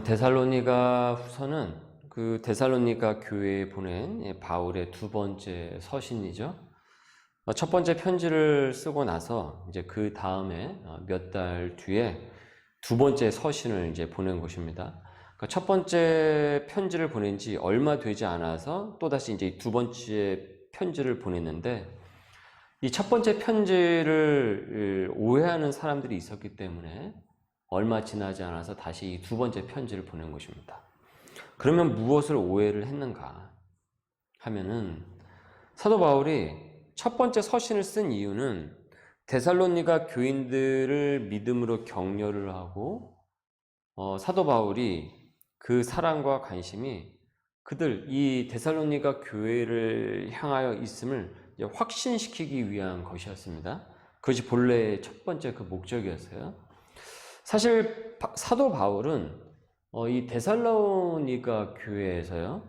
데살로니가 후서는 그 데살로니가 교회에 보낸 바울의 두 번째 서신이죠. 첫 번째 편지를 쓰고 나서 이제 그 다음에 몇 달 뒤에 두 번째 서신을 이제 보낸 것입니다. 그러니까 첫 번째 편지를 보낸 지 얼마 되지 않아서 또다시 이제 두 번째 편지를 보냈는데, 이 첫 번째 편지를 오해하는 사람들이 있었기 때문에 얼마 지나지 않아서 다시 이 두 번째 편지를 보낸 것입니다. 그러면 무엇을 오해를 했는가 하면은, 사도 바울이 첫 번째 서신을 쓴 이유는 데살로니가 교인들을 믿음으로 격려를 하고, 사도 바울이 그 사랑과 관심이 그들 이 데살로니가 교회를 향하여 있음을 확신시키기 위한 것이었습니다. 그것이 본래의 첫 번째 그 목적이었어요. 사실 사도 바울은 이 데살로니가 교회에서요,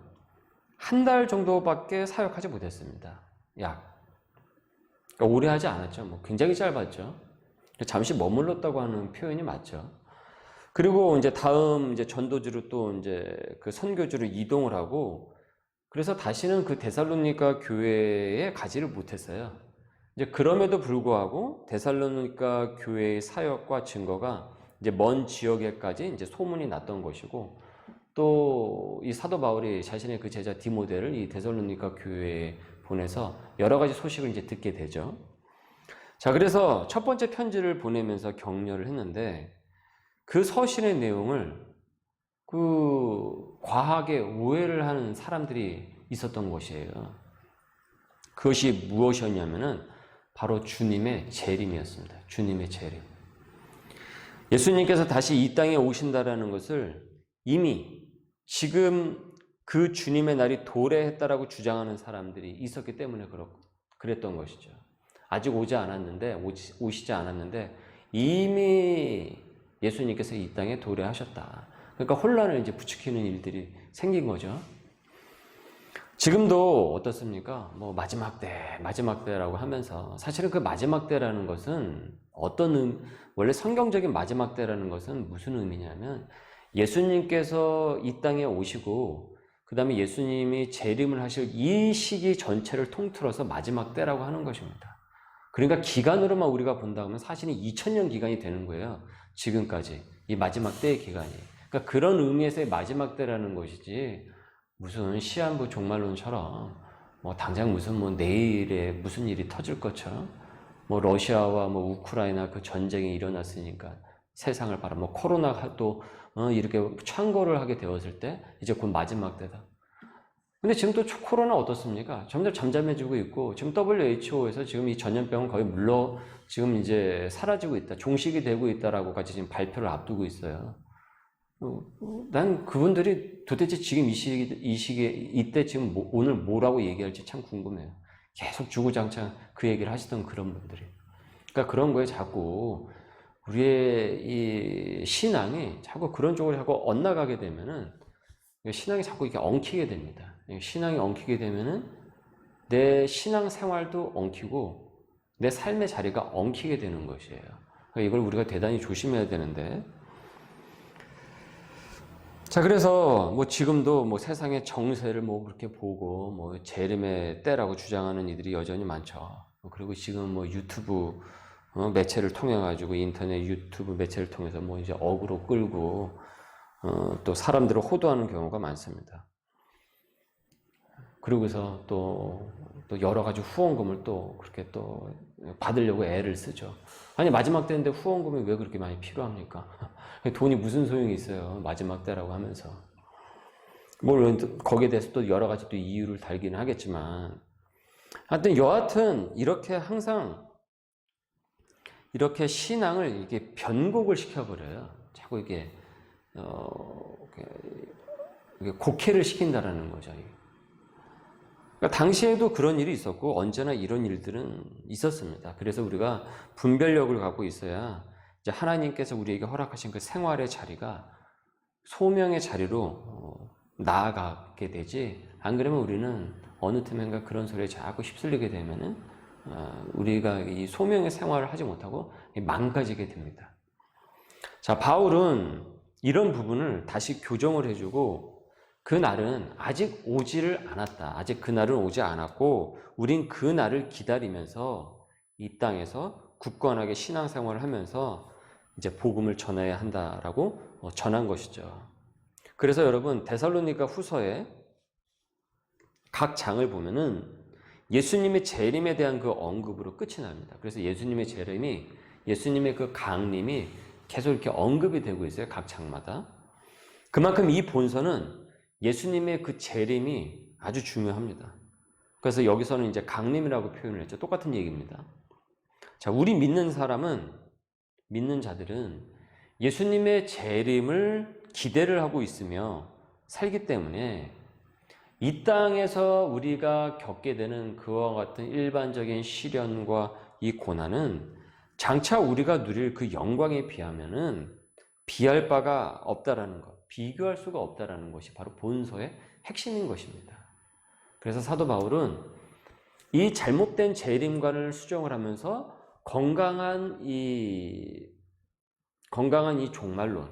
한 달 정도밖에 사역하지 못했습니다. 그러니까 오래 하지 않았죠. 굉장히 짧았죠. 잠시 머물렀다고 하는 표현이 맞죠. 그리고 이제 다음 이제 전도지로 또 이제 그 선교지로 이동을 하고, 그래서 다시는 그 데살로니가 교회에 가지를 못했어요. 이제 그럼에도 불구하고 데살로니가 교회의 사역과 증거가 이제 먼 지역에까지 이제 소문이 났던 것이고, 또 이 사도 바울이 자신의 그 제자 디모데를 이 데살로니가 교회에 보내서 여러 가지 소식을 이제 듣게 되죠. 자, 그래서 첫 번째 편지를 보내면서 격려를 했는데, 그 서신의 내용을 과하게 오해를 하는 사람들이 있었던 것이에요. 그것이 무엇이었냐면은 바로 주님의 재림이었습니다. 주님의 재림. 예수님께서 다시 이 땅에 오신다라는 것을 이미 지금 그 주님의 날이 도래했다라고 주장하는 사람들이 있었기 때문에 그랬던 것이죠. 아직 오시지 않았는데 이미 예수님께서 이 땅에 도래하셨다. 그러니까 혼란을 이제 부추기는 일들이 생긴 거죠. 지금도 어떻습니까? 마지막 때라고 하면서, 사실은 그 마지막 때라는 것은 원래 성경적인 마지막 때라는 것은 무슨 의미냐면, 예수님께서 이 땅에 오시고 그 다음에 예수님이 재림을 하실 이 시기 전체를 통틀어서 마지막 때라고 하는 것입니다. 그러니까 기간으로만 우리가 본다면 사실은 2000년 기간이 되는 거예요. 지금까지 이 마지막 때의 기간이. 그러니까 그런 의미에서의 마지막 때라는 것이지, 무슨 시한부 종말론처럼 당장 무슨 내일에 무슨 일이 터질 것처럼, 러시아와 우크라이나 그 전쟁이 일어났으니까 세상을 바라 코로나가 또 이렇게 창궐을 하게 되었을 때 이제 곧 마지막 때다. 근데 지금 또 코로나 어떻습니까? 점점 잠잠해지고 있고, 지금 WHO에서 지금 이 전염병은 거의 지금 이제 사라지고 있다, 종식이 되고 있다라고 같이 지금 발표를 앞두고 있어요. 난 그분들이 도대체 지금 이 시기에 이때 지금 오늘 뭐라고 얘기할지 참 궁금해요. 계속 주구장창 그 얘기를 하시던 그런 분들이. 그러니까 그런 거에 자꾸 우리의 이 신앙이 자꾸 그런 쪽으로 자꾸 엇나가게 되면은 신앙이 자꾸 이렇게 엉키게 됩니다. 신앙이 엉키게 되면은 내 신앙 생활도 엉키고 내 삶의 자리가 엉키게 되는 것이에요. 그러니까 이걸 우리가 대단히 조심해야 되는데, 자, 그래서 지금도 세상의 정세를 그렇게 보고 재림의 때라고 주장하는 이들이 여전히 많죠. 그리고 지금 유튜브 매체를 통해 가지고, 인터넷 유튜브 매체를 통해서 이제 어그로 끌고 또 사람들을 호도하는 경우가 많습니다. 그러고서 또 여러 가지 후원금을 또 그렇게 또 받으려고 애를 쓰죠. 아니, 마지막 때인데 후원금이 왜 그렇게 많이 필요합니까? 돈이 무슨 소용이 있어요, 마지막 때라고 하면서. 거기에 대해서 또 여러 가지 또 이유를 달기는 하겠지만, 여하튼 이렇게 항상 이렇게 신앙을 이게 변곡을 시켜버려요. 자꾸 이게 곡해를 시킨다라는 거죠. 그러니까 당시에도 그런 일이 있었고 언제나 이런 일들은 있었습니다. 그래서 우리가 분별력을 갖고 있어야 이제 하나님께서 우리에게 허락하신 그 생활의 자리가 소명의 자리로 나아가게 되지, 안 그러면 우리는 어느 틈엔가 그런 소리에 자꾸 휩쓸리게 되면은 우리가 이 소명의 생활을 하지 못하고 망가지게 됩니다. 자, 바울은 이런 부분을 다시 교정을 해주고 그날은 아직 오지를 않았다. 아직 그날은 오지 않았고 우린 그날을 기다리면서 이 땅에서 굳건하게 신앙생활을 하면서 이제 복음을 전해야 한다라고 전한 것이죠. 그래서 여러분 데살로니가 후서에 각 장을 보면은 예수님의 재림에 대한 그 언급으로 끝이 납니다. 그래서 예수님의 재림이 예수님의 그 강림이 계속 이렇게 언급이 되고 있어요. 각 장마다. 그만큼 이 본서는 예수님의 그 재림이 아주 중요합니다. 그래서 여기서는 이제 강림이라고 표현을 했죠. 똑같은 얘기입니다. 자, 우리 믿는 자들은 예수님의 재림을 기대를 하고 있으며 살기 때문에 이 땅에서 우리가 겪게 되는 그와 같은 일반적인 시련과 이 고난은 장차 우리가 누릴 그 영광에 비하면은 비할 바가 없다라는 것, 비교할 수가 없다라는 것이 바로 본서의 핵심인 것입니다. 그래서 사도 바울은 이 잘못된 재림관을 수정을 하면서 건강한 이 종말론,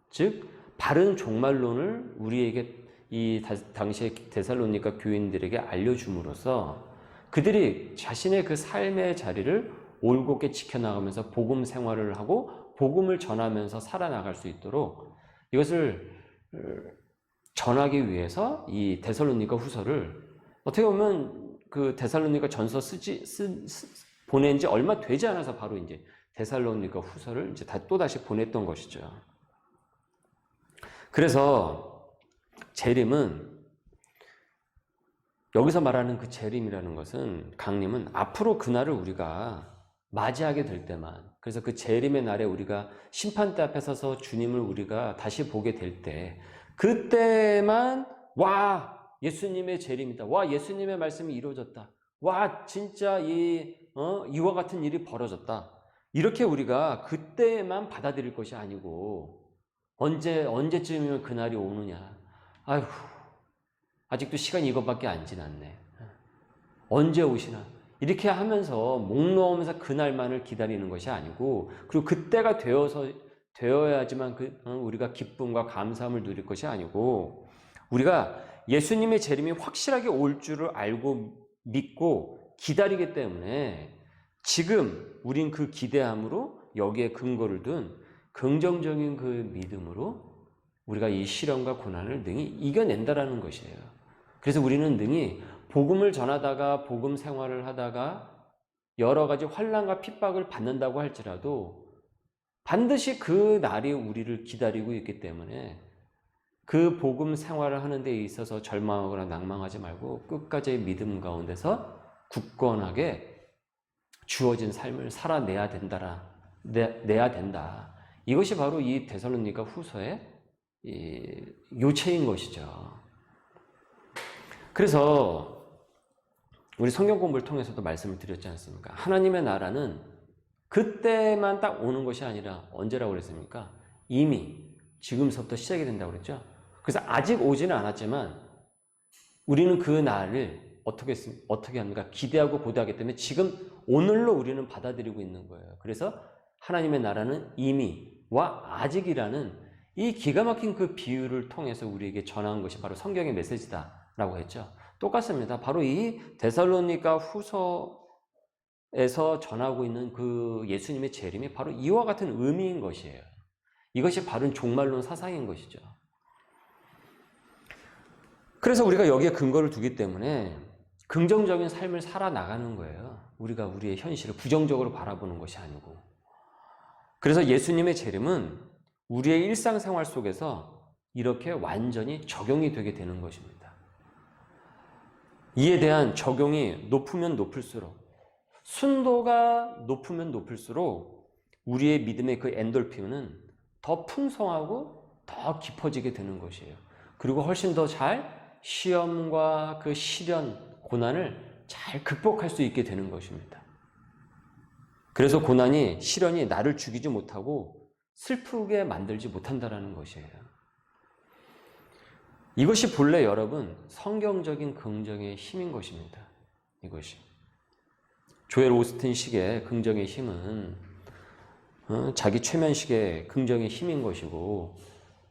즉 바른 종말론을 우리에게 이 당시의 데살로니가 교인들에게 알려줌으로써 그들이 자신의 그 삶의 자리를 올곧게 지켜나가면서 복음 생활을 하고 복음을 전하면서 살아나갈 수 있도록 이것을 전하기 위해서 이 데살로니가 후서를 어떻게 보면 그 데살로니가 전서 보낸 지 얼마 되지 않아서 바로 이제 데살로니가 후서를 이제 또다시 보냈던 것이죠. 그래서 재림은 여기서 말하는 그 재림이라는 것은 강림은 앞으로 그날을 우리가 맞이하게 될 때만, 그래서 그 재림의 날에 우리가 심판대 앞에 서서 주님을 우리가 다시 보게 될 때 그때만 와 예수님의 재림이다. 와 예수님의 말씀이 이루어졌다. 와 진짜 이와 같은 일이 벌어졌다. 이렇게 우리가 그때만 받아들일 것이 아니고 언제쯤이면 그날이 오느냐. 아휴 아직도 시간이 이것밖에 안 지났네. 언제 오시나. 이렇게 하면서 목 놓으면서 그날만을 기다리는 것이 아니고 그리고 그때가 되어야지만 우리가 기쁨과 감사함을 누릴 것이 아니고 우리가 예수님의 재림이 확실하게 올 줄을 알고 믿고 기다리기 때문에 지금 우린 그 기대함으로 여기에 근거를 둔 긍정적인 그 믿음으로 우리가 이 시련과 고난을 능히 이겨낸다라는 것이에요. 그래서 우리는 능히 복음을 전하다가 복음 생활을 하다가 여러 가지 환난과 핍박을 받는다고 할지라도 반드시 그 날이 우리를 기다리고 있기 때문에 그 복음 생활을 하는 데 있어서 절망하거나 낭망하지 말고 끝까지의 믿음 가운데서 굳건하게 주어진 삶을 살아내야 된다. 이것이 바로 이 데살로니가 후서의 요체인 것이죠. 그래서 우리 성경 공부를 통해서도 말씀을 드렸지 않습니까? 하나님의 나라는 그때만 딱 오는 것이 아니라 언제라고 그랬습니까? 이미 지금서부터 시작이 된다고 그랬죠. 그래서 아직 오지는 않았지만 우리는 그 날을 어떻게 합니까? 기대하고 고대하기 때문에 지금 오늘로 우리는 받아들이고 있는 거예요. 그래서 하나님의 나라는 이미와 아직이라는 이 기가 막힌 그 비유를 통해서 우리에게 전한 것이 바로 성경의 메시지다라고 했죠. 똑같습니다. 바로 이 데살로니가 후서에서 전하고 있는 그 예수님의 재림이 바로 이와 같은 의미인 것이에요. 이것이 바른 종말론 사상인 것이죠. 그래서 우리가 여기에 근거를 두기 때문에 긍정적인 삶을 살아나가는 거예요. 우리가 우리의 현실을 부정적으로 바라보는 것이 아니고. 그래서 예수님의 재림은 우리의 일상생활 속에서 이렇게 완전히 적용이 되게 되는 것입니다. 이에 대한 적용이 높으면 높을수록, 순도가 높으면 높을수록 우리의 믿음의 그 엔돌핀은 더 풍성하고 더 깊어지게 되는 것이에요. 그리고 훨씬 더 잘 시험과 그 시련, 고난을 잘 극복할 수 있게 되는 것입니다. 그래서 고난이, 시련이 나를 죽이지 못하고 슬프게 만들지 못한다는 것이에요. 이것이 본래 여러분 성경적인 긍정의 힘인 것입니다. 이것이 조엘 오스틴 식의 긍정의 힘은 자기 최면식의 긍정의 힘인 것이고,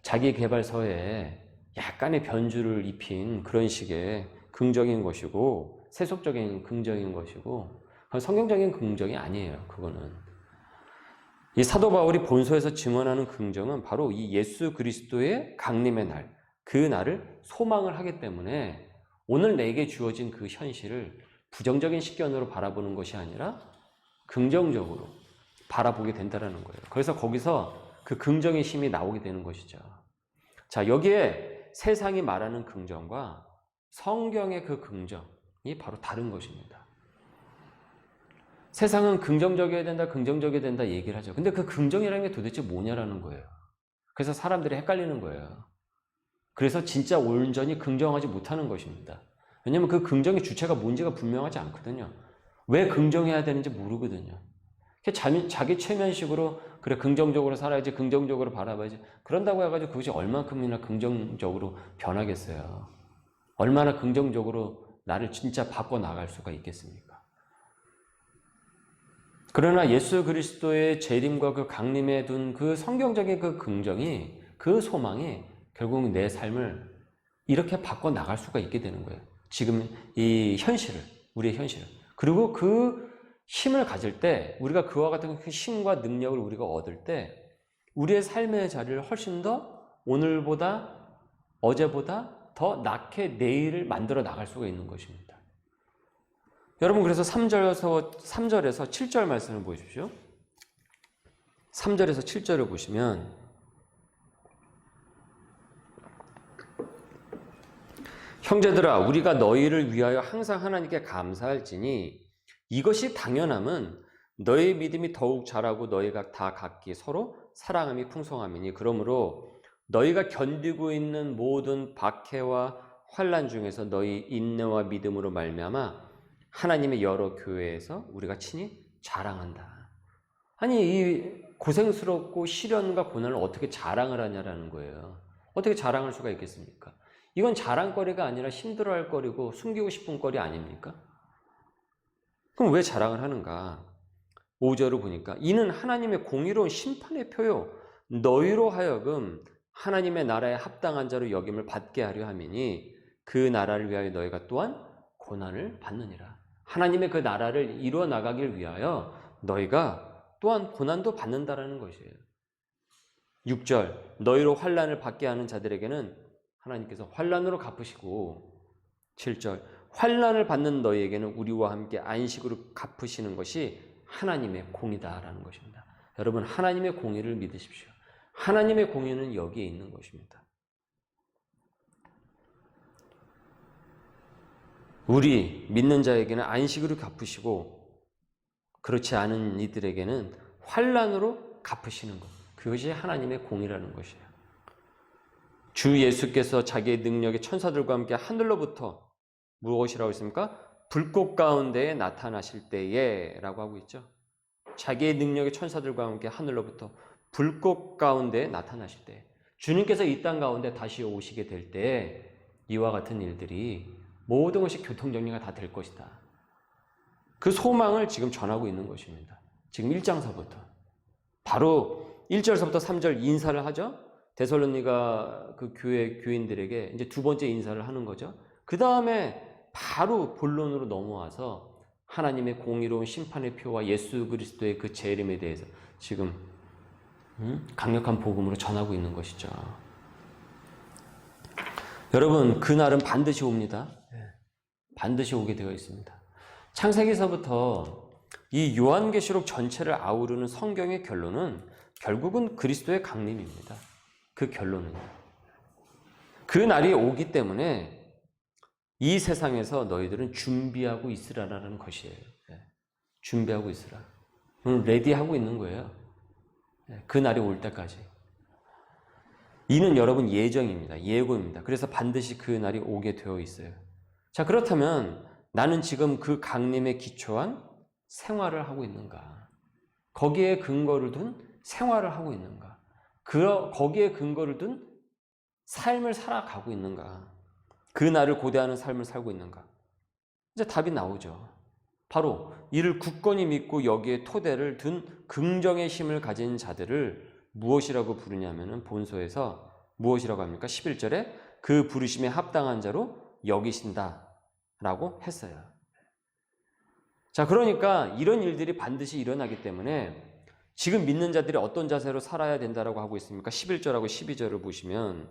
자기 개발서에 약간의 변주를 입힌 그런 식의 긍정인 것이고, 세속적인 긍정인 것이고, 성경적인 긍정이 아니에요. 그거는 이 사도 바울이 본서에서 증언하는 긍정은 바로 이 예수 그리스도의 강림의 날, 그 날을 소망을 하기 때문에 오늘 내게 주어진 그 현실을 부정적인 시견으로 바라보는 것이 아니라 긍정적으로 바라보게 된다는 거예요. 그래서 거기서 그 긍정의 힘이 나오게 되는 것이죠. 자, 여기에 세상이 말하는 긍정과 성경의 그 긍정이 바로 다른 것입니다. 세상은 긍정적이어야 된다, 긍정적이어야 된다 얘기를 하죠. 근데 그 긍정이라는 게 도대체 뭐냐라는 거예요. 그래서 사람들이 헷갈리는 거예요. 그래서 진짜 온전히 긍정하지 못하는 것입니다. 왜냐하면 그 긍정의 주체가 뭔지가 분명하지 않거든요. 왜 긍정해야 되는지 모르거든요. 자기 최면식으로 그래 긍정적으로 살아야지, 긍정적으로 바라봐야지, 그런다고 해가지고 그것이 얼만큼이나 긍정적으로 변하겠어요. 얼마나 긍정적으로 나를 진짜 바꿔나갈 수가 있겠습니까? 그러나 예수 그리스도의 재림과 그 강림에 둔 그 성경적인 그 긍정이, 그 소망이 결국 내 삶을 이렇게 바꿔나갈 수가 있게 되는 거예요. 지금 이 현실을, 우리의 현실을. 그리고 그 힘을 가질 때, 우리가 그와 같은 그 힘과 능력을 우리가 얻을 때 우리의 삶의 자리를 훨씬 더 오늘보다, 어제보다 더 낫게 내일을 만들어 나갈 수가 있는 것입니다. 여러분, 그래서 3절에서 7절 말씀을 보십시오. 3절에서 7절을 보시면 형제들아, 우리가 너희를 위하여 항상 하나님께 감사할지니 이것이 당연함은 너희 믿음이 더욱 자라고 너희가 다 각기 서로 사랑함이 풍성함이니, 그러므로 너희가 견디고 있는 모든 박해와 환난 중에서 너희 인내와 믿음으로 말미암아 하나님의 여러 교회에서 우리가 친히 자랑한다. 아니, 이 고생스럽고 시련과 고난을 어떻게 자랑을 하냐라는 거예요. 어떻게 자랑할 수가 있겠습니까? 이건 자랑거리가 아니라 힘들어할 거리고 숨기고 싶은 거리 아닙니까? 그럼 왜 자랑을 하는가? 5절을 보니까 이는 하나님의 공의로운 심판의 표요 너희로 하여금 하나님의 나라에 합당한 자로 여김을 받게 하려 함이니 그 나라를 위하여 너희가 또한 고난을 받느니라. 하나님의 그 나라를 이루어 나가길 위하여 너희가 또한 고난도 받는다라는 것이에요. 6절 너희로 환난을 받게 하는 자들에게는 하나님께서 환난으로 갚으시고, 7절 환난을 받는 너희에게는 우리와 함께 안식으로 갚으시는 것이 하나님의 공의다라는 것입니다. 여러분, 하나님의 공의를 믿으십시오. 하나님의 공의는 여기에 있는 것입니다. 우리 믿는 자에게는 안식으로 갚으시고 그렇지 않은 이들에게는 환난으로 갚으시는 것, 그것이 하나님의 공의라는 것이에요. 주 예수께서 자기의 능력의 천사들과 함께 하늘로부터 무엇이라고 했습니까? 불꽃 가운데에 나타나실 때에 라고 하고 있죠. 자기의 능력의 천사들과 함께 하늘로부터 불꽃 가운데에 나타나실 때, 주님께서 이 땅 가운데 다시 오시게 될 때 이와 같은 일들이 모든 것이 교통정리가 다 될 것이다. 그 소망을 지금 전하고 있는 것입니다. 지금 1장서부터. 바로 1절서부터 3절 인사를 하죠. 데살로니가 그 교회 교인들에게 이제 두 번째 인사를 하는 거죠. 그 다음에 바로 본론으로 넘어와서 하나님의 공의로운 심판의 표와 예수 그리스도의 그 재림에 대해서 지금 강력한 복음으로 전하고 있는 것이죠. 여러분, 그날은 반드시 옵니다. 반드시 오게 되어 있습니다. 창세기서부터 이 요한계시록 전체를 아우르는 성경의 결론은 결국은 그리스도의 강림입니다. 그 결론은요. 그 날이 오기 때문에 이 세상에서 너희들은 준비하고 있으라라는 것이에요. 준비하고 있으라. 레디하고 있는 거예요. 그 날이 올 때까지. 이는 여러분 예정입니다. 예고입니다. 그래서 반드시 그 날이 오게 되어 있어요. 자, 그렇다면 나는 지금 그 강림에 기초한 생활을 하고 있는가? 거기에 근거를 둔 생활을 하고 있는가? 거기에 근거를 둔 삶을 살아가고 있는가? 그 날을 고대하는 삶을 살고 있는가? 이제 답이 나오죠. 바로 이를 굳건히 믿고 여기에 토대를 둔 긍정의 힘을 가진 자들을 무엇이라고 부르냐면은 본서에서 무엇이라고 합니까? 11절에 그 부르심에 합당한 자로 여기신다라고 했어요. 자, 그러니까 이런 일들이 반드시 일어나기 때문에 지금 믿는 자들이 어떤 자세로 살아야 된다라고 하고 있습니까? 11절하고 12절을 보시면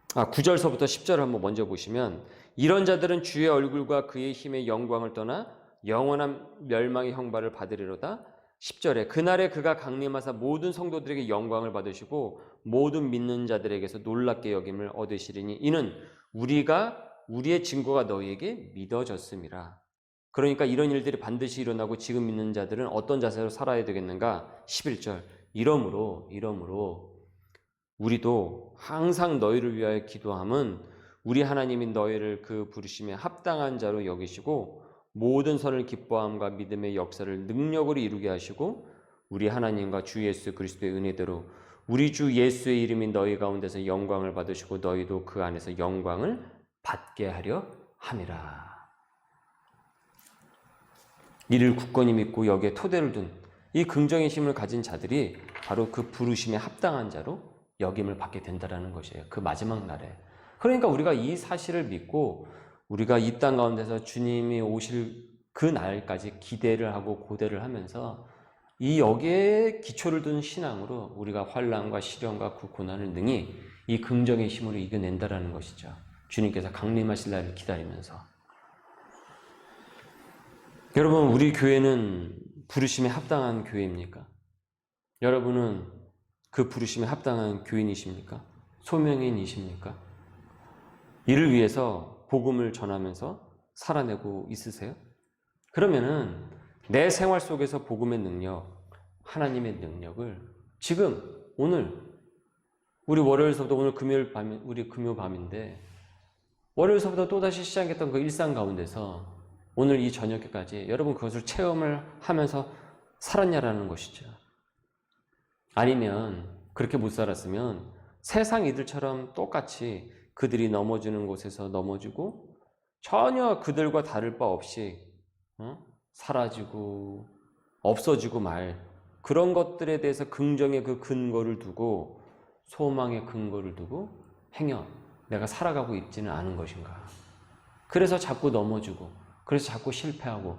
9절서부터 10절을 한번 먼저 보시면 이런 자들은 주의 얼굴과 그의 힘의 영광을 떠나 영원한 멸망의 형벌을 받으리로다. 10절에 그날에 그가 강림하사 모든 성도들에게 영광을 받으시고 모든 믿는 자들에게서 놀랍게 여김을 얻으시리니 이는 우리의 증거가 너희에게 믿어졌음이라. 그러니까 이런 일들이 반드시 일어나고 지금 믿는 자들은 어떤 자세로 살아야 되겠는가? 11절 이러므로 우리도 항상 너희를 위하여 기도함은 우리 하나님이 너희를 그 부르심에 합당한 자로 여기시고 모든 선을 기뻐함과 믿음의 역사를 능력으로 이루게 하시고 우리 하나님과 주 예수 그리스도의 은혜대로 우리 주 예수의 이름이 너희 가운데서 영광을 받으시고 너희도 그 안에서 영광을 받게 하려 함이라. 이를 굳건히 믿고 여기에 토대를 둔 이 긍정의 힘을 가진 자들이 바로 그 부르심에 합당한 자로 여김을 받게 된다는 것이에요. 그 마지막 날에. 그러니까 우리가 이 사실을 믿고 우리가 이 땅 가운데서 주님이 오실 그 날까지 기대를 하고 고대를 하면서 이 여기에 기초를 둔 신앙으로 우리가 환난과 시련과 그 고난을 능히 이 긍정의 힘으로 이겨낸다라는 것이죠. 주님께서 강림하실 날을 기다리면서. 여러분, 우리 교회는 부르심에 합당한 교회입니까? 여러분은 그 부르심에 합당한 교인이십니까? 소명인이십니까? 이를 위해서 복음을 전하면서 살아내고 있으세요? 그러면은 내 생활 속에서 복음의 능력, 하나님의 능력을 지금 오늘 우리 월요일서부터 오늘 금요일 밤, 우리 금요 밤인데 월요일서부터 또다시 시작했던 그 일상 가운데서 오늘 이 저녁까지 여러분 그것을 체험을 하면서 살았냐라는 것이죠. 아니면 그렇게 못 살았으면 세상 이들처럼 똑같이 그들이 넘어지는 곳에서 넘어지고 전혀 그들과 다를 바 없이 사라지고 없어지고 말 그런 것들에 대해서 긍정의 그 근거를 두고 소망의 근거를 두고 행여 내가 살아가고 있지는 않은 것인가. 그래서 자꾸 넘어지고 그래서 자꾸 실패하고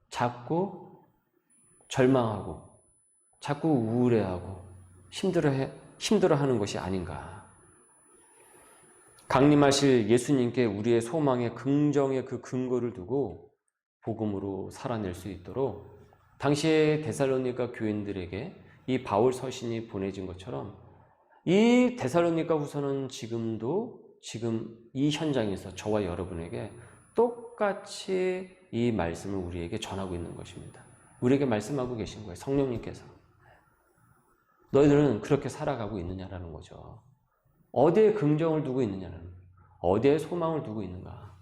자꾸 절망하고 자꾸 우울해하고 힘들어하는 것이 아닌가. 강림하실 예수님께 우리의 소망의 긍정의 그 근거를 두고 복음으로 살아낼 수 있도록 당시의 데살로니가 교인들에게 이 바울 서신이 보내진 것처럼 이 데살로니가 후서는 지금 이 현장에서 저와 여러분에게 똑같이 이 말씀을 우리에게 전하고 있는 것입니다. 우리에게 말씀하고 계신 거예요. 성령님께서. 너희들은 그렇게 살아가고 있느냐라는 거죠. 어디에 긍정을 두고 있느냐는 거예요. 어디에 소망을 두고 있는가.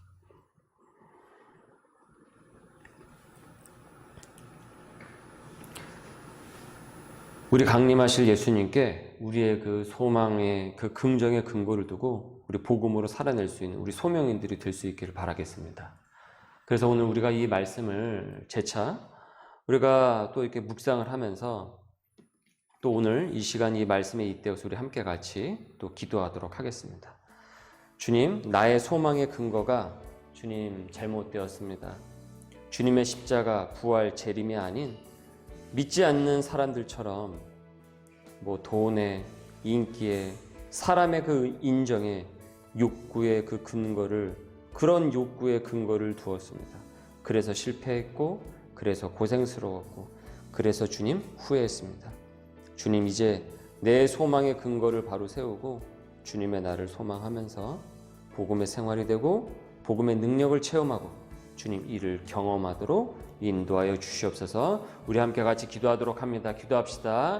우리 강림하실 예수님께 우리의 그 소망의 그 긍정의 근거를 두고 우리 복음으로 살아낼 수 있는 우리 소명인들이 될 수 있기를 바라겠습니다. 그래서 오늘 우리가 이 말씀을 재차 우리가 또 이렇게 묵상을 하면서 또 오늘 이 시간 이 말씀에 잇대어서 우리 함께 같이 또 기도하도록 하겠습니다. 주님, 나의 소망의 근거가 주님 잘못되었습니다. 주님의 십자가 부활 재림이 아닌 믿지 않는 사람들처럼 뭐 돈에 인기에 사람의 그 인정에 욕구의 그 근거를 그런 욕구의 근거를 두었습니다. 그래서 실패했고 그래서 고생스러웠고 그래서 주님 후회했습니다. 주님 이제 내 소망의 근거를 바로 세우고 주님의 나를 소망하면서 복음의 생활이 되고 복음의 능력을 체험하고 주님 이를 경험하도록 인도하여 주시옵소서. 우리 함께 같이 기도하도록 합니다. 기도합시다.